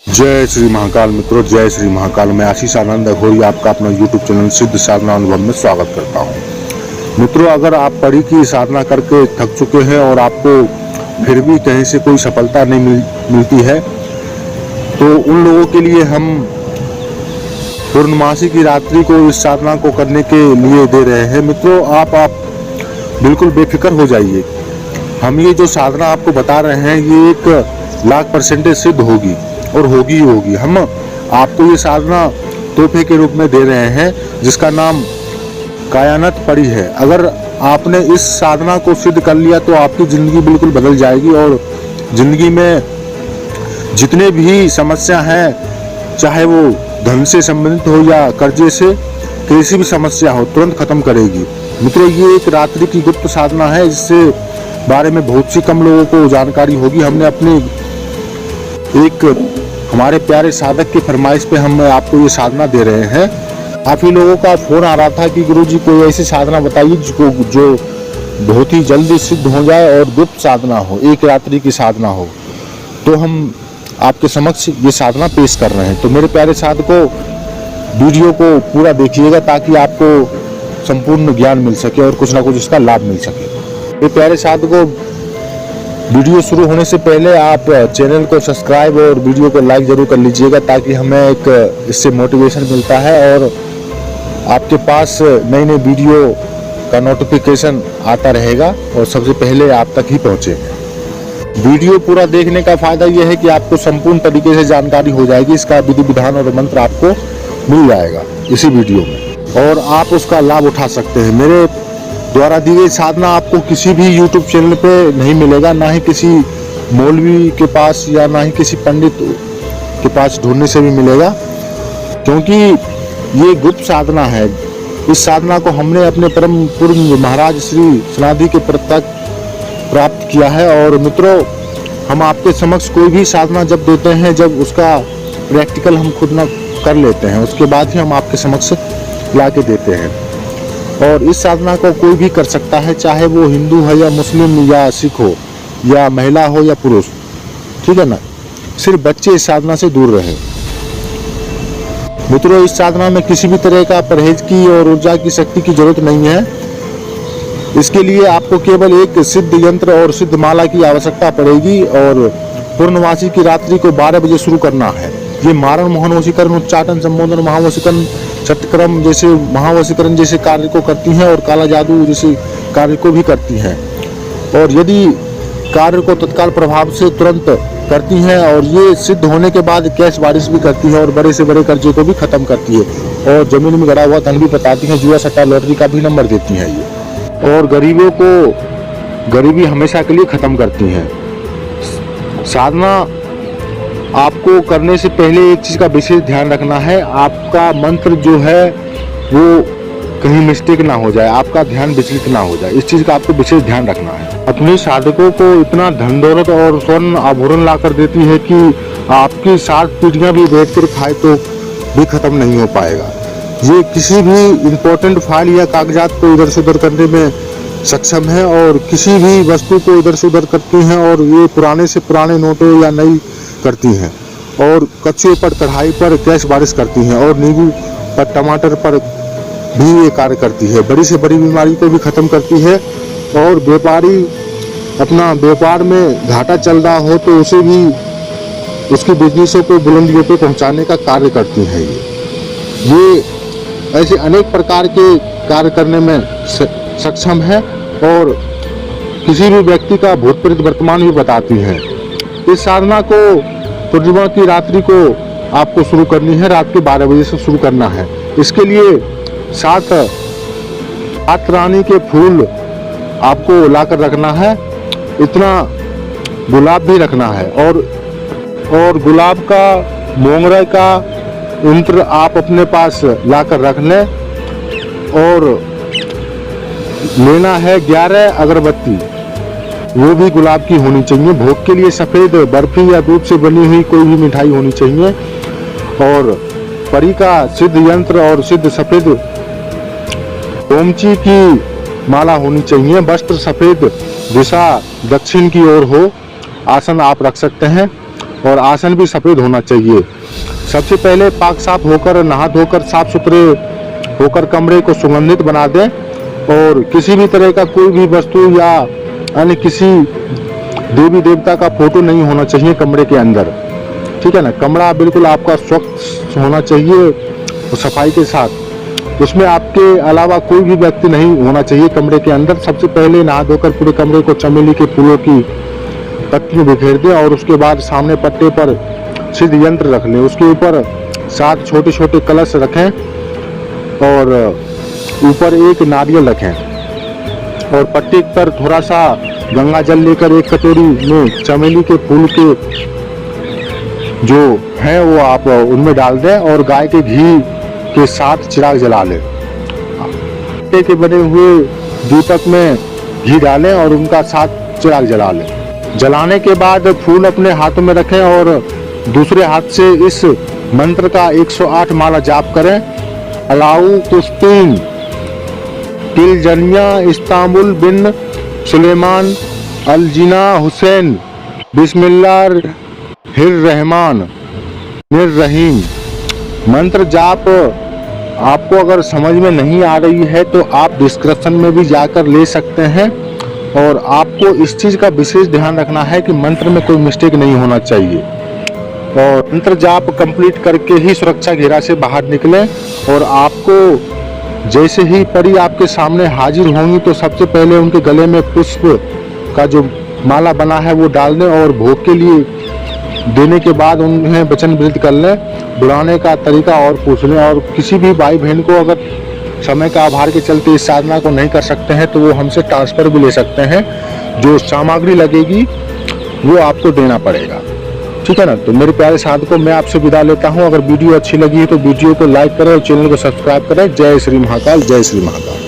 जय श्री महाकाल मित्रों, जय श्री महाकाल। मैं आशीष आनंद अघोरी आपका अपना YouTube चैनल सिद्ध साधना अनुभव में स्वागत करता हूं। मित्रों, अगर आप परी की साधना करके थक चुके हैं और आपको फिर भी कहीं से कोई सफलता नहीं मिलती है, तो उन लोगों के लिए हम पूर्णमासी की रात्रि को इस साधना को करने के लिए दे रहे हैं। मित्रों, आप बिल्कुल बेफिक्र हो जाइए। हम ये जो साधना आपको बता रहे हैं ये 1,00,000% सिद्ध होगी और होगी ही होगी। हम आपको ये साधना तोहफे के रूप में दे रहे हैं जिसका नाम कायानत परी है। अगर आपने इस साधना को सिद्ध कर लिया तो आपकी ज़िंदगी बिल्कुल बदल जाएगी और ज़िंदगी में जितने भी समस्या हैं, चाहे वो धन से संबंधित हो या कर्जे से, कैसी भी समस्या हो, तुरंत खत्म करेगी। मित्रों, ये एक रात्रि की गुप्त साधना है जिससे बारे में बहुत सी कम लोगों को जानकारी होगी। हमने अपने हमारे प्यारे साधक की फरमाइश पे हम आपको ये साधना दे रहे हैं। काफ़ी लोगों का फोन आ रहा था कि गुरुजी कोई ऐसी साधना बताइए जो बहुत ही जल्दी सिद्ध हो जाए और गुप्त साधना हो, एक रात्रि की साधना हो। तो हम आपके समक्ष ये साधना पेश कर रहे हैं। तो मेरे प्यारे साधकों, वीडियो को पूरा देखिएगा ताकि आपको संपूर्ण ज्ञान मिल सके और कुछ ना कुछ इसका लाभ मिल सके। मेरे प्यारे साधकों, वीडियो शुरू होने से पहले आप चैनल को सब्सक्राइब और वीडियो को लाइक जरूर कर लीजिएगा ताकि हमें इससे मोटिवेशन मिलता है और आपके पास नई नई वीडियो का नोटिफिकेशन आता रहेगा और सबसे पहले आप तक ही पहुंचे। वीडियो पूरा देखने का फायदा यह है कि आपको संपूर्ण तरीके से जानकारी हो जाएगी। इसका विधि विधान और मंत्र आपको मिल जाएगा इसी वीडियो में और आप उसका लाभ उठा सकते हैं। मेरे द्वारा दी गई साधना आपको किसी भी YouTube चैनल पे नहीं मिलेगा, ना ही किसी मौलवी के पास या ना ही किसी पंडित के पास ढूंढने से भी मिलेगा, क्योंकि ये गुप्त साधना है। इस साधना को हमने अपने परम पूज्य महाराज श्री सनादि के प्रत्यक्ष प्राप्त किया है। और मित्रों, हम आपके समक्ष कोई भी साधना जब देते हैं, जब उसका प्रैक्टिकल हम खुद ना कर लेते हैं, उसके बाद ही हम आपके समक्ष ला के देते हैं। और इस साधना को कोई भी कर सकता है, चाहे वो हिंदू है या मुस्लिम या सिख हो या महिला हो या पुरुष, ठीक है ना। सिर्फ बच्चे इस साधना से दूर रहे। मित्रों, इस साधना में किसी भी तरह का परहेज की और ऊर्जा की शक्ति की जरूरत नहीं है। इसके लिए आपको केवल एक सिद्ध यंत्र और सिद्ध माला की आवश्यकता पड़ेगी और पूर्णमासी की रात्रि को 12 बजे शुरू करना है। ये मारण, मोहन वशीकरण, उच्चाटन, संबोधन, महावशीकरण, चटक्रम जैसे महावशीकरण जैसे कार्य को करती हैं और काला जादू जैसे कार्य को भी करती हैं। और यदि कार्य को तत्काल प्रभाव से तुरंत करती हैं और ये सिद्ध होने के बाद कैश बारिश भी करती है और बड़े से बड़े कर्जे को भी खत्म करती है और जमीन में गड़ा हुआ धन भी बताती हैं, जुआ सट्टा लॉटरी का भी नंबर देती हैं ये, और गरीबों को गरीबी हमेशा के लिए खत्म करती हैं। साधना आपको करने से पहले एक चीज़ का विशेष ध्यान रखना है, आपका मंत्र जो है वो कहीं मिस्टेक ना हो जाए, आपका ध्यान विचलित ना हो जाए। इस चीज़ का आपको विशेष ध्यान रखना है। अपने साधकों को इतना धन दौलत और स्वर्ण आभूषण ला कर देती है कि आपकी 7 पीढ़ियाँ भी बैठ कर खाए तो भी खत्म नहीं हो पाएगा। ये किसी भी इम्पोर्टेंट फाइल या कागजात को इधर से उधर करने में सक्षम है और किसी भी वस्तु को इधर से उधर करती हैं और ये पुराने से पुराने नोटों या नई करती हैं और कच्चे पर, कढ़ाई पर कैश बारिश करती हैं और नींबू पर, टमाटर पर भी ये कार्य करती है। बड़ी से बड़ी बीमारी को भी खत्म करती है और व्यापारी अपना व्यापार में घाटा चल रहा हो तो उसे भी, उसकी बिजनेसों को बुलंदियों पे पहुंचाने का कार्य करती है। ये ऐसे अनेक प्रकार के कार्य करने में सक्षम है और किसी भी व्यक्ति का भूत प्रेत वर्तमान भी बताती है। इस साधना को पूर्णिमा की रात्रि को आपको शुरू करनी है, रात के 12 बजे से शुरू करना है। इसके लिए 7 रानी के फूल आपको लाकर रखना है, इतना गुलाब भी रखना है और गुलाब का, मोंगरे का यंत्र आप अपने पास लाकर रख लें और लेना है 11 अगरबत्ती, वो भी गुलाब की होनी चाहिए। भोग के लिए सफ़ेद बर्फी या दूध से बनी हुई कोई भी मिठाई होनी चाहिए और परी का सिद्ध यंत्र और सिद्ध सफ़ेद ओमची की माला होनी चाहिए। वस्त्र सफ़ेद, दिशा दक्षिण की ओर हो। आसन आप रख सकते हैं और आसन भी सफ़ेद होना चाहिए। सबसे पहले पाक साफ होकर, नहा धोकर, साफ सुथरे होकर कमरे को सुगंधित बना दें और किसी भी तरह का कोई भी वस्तु या अन्य किसी देवी देवता का फोटो नहीं होना चाहिए कमरे के अंदर, ठीक है ना। कमरा बिल्कुल आपका स्वच्छ होना चाहिए और सफाई के साथ। उसमें आपके अलावा कोई भी व्यक्ति नहीं होना चाहिए कमरे के अंदर। सबसे पहले नहा धोकर पूरे कमरे को चमेली के फूलों की पत्तियां बिखेर दें और उसके बाद सामने पट्टे पर सिद्ध यंत्र रख लें। उसके ऊपर 7 छोटे छोटे कलश रखें और ऊपर एक नारियल रखें और पट्टे पर थोड़ा सा गंगा जल लेकर एक कटोरी में चमेली के फूल के जो हैं वो आप उनमें डाल दें और गाय के घी के साथ चिराग जला लें। पट्टे के बने हुए दीपक में घी डालें और उनका साथ चिराग जला लें। जलाने के बाद फूल अपने हाथों में रखें और दूसरे हाथ से इस मंत्र का 108 माला जाप करें। अलाउ कुस्तीन तिलजनिया इस्तांबुल बिन सुलेमान अलजिना हुसैन बिस्मिल्लाहिर्रहमान निर्रहीम। मंत्र जाप आपको अगर समझ में नहीं आ रही है तो आप डिस्क्रिप्शन में भी जाकर ले सकते हैं। और आपको इस चीज़ का विशेष ध्यान रखना है कि मंत्र में कोई मिस्टेक नहीं होना चाहिए। और मंत्र जाप कंप्लीट करके ही सुरक्षा घेरा से बाहर निकलें और आपको जैसे ही परी आपके सामने हाजिर होंगी तो सबसे पहले उनके गले में पुष्प का जो माला बना है वो डाल दें और भोग के लिए देने के बाद उन्हें वचन विदित कर लें। बुलाने का तरीका और पूछ लें। और किसी भी भाई बहन को अगर समय का अभाव के चलते इस साधना को नहीं कर सकते हैं तो वो हमसे ट्रांसफ़र भी ले सकते हैं। जो सामग्री लगेगी वो आपको देना पड़ेगा, ठीक है ना। तो मेरे प्यारे साधकों, मैं आपसे विदा लेता हूँ। अगर वीडियो अच्छी लगी है तो वीडियो को लाइक करें और चैनल को सब्सक्राइब करें। जय श्री महाकाल, जय श्री महाकाल।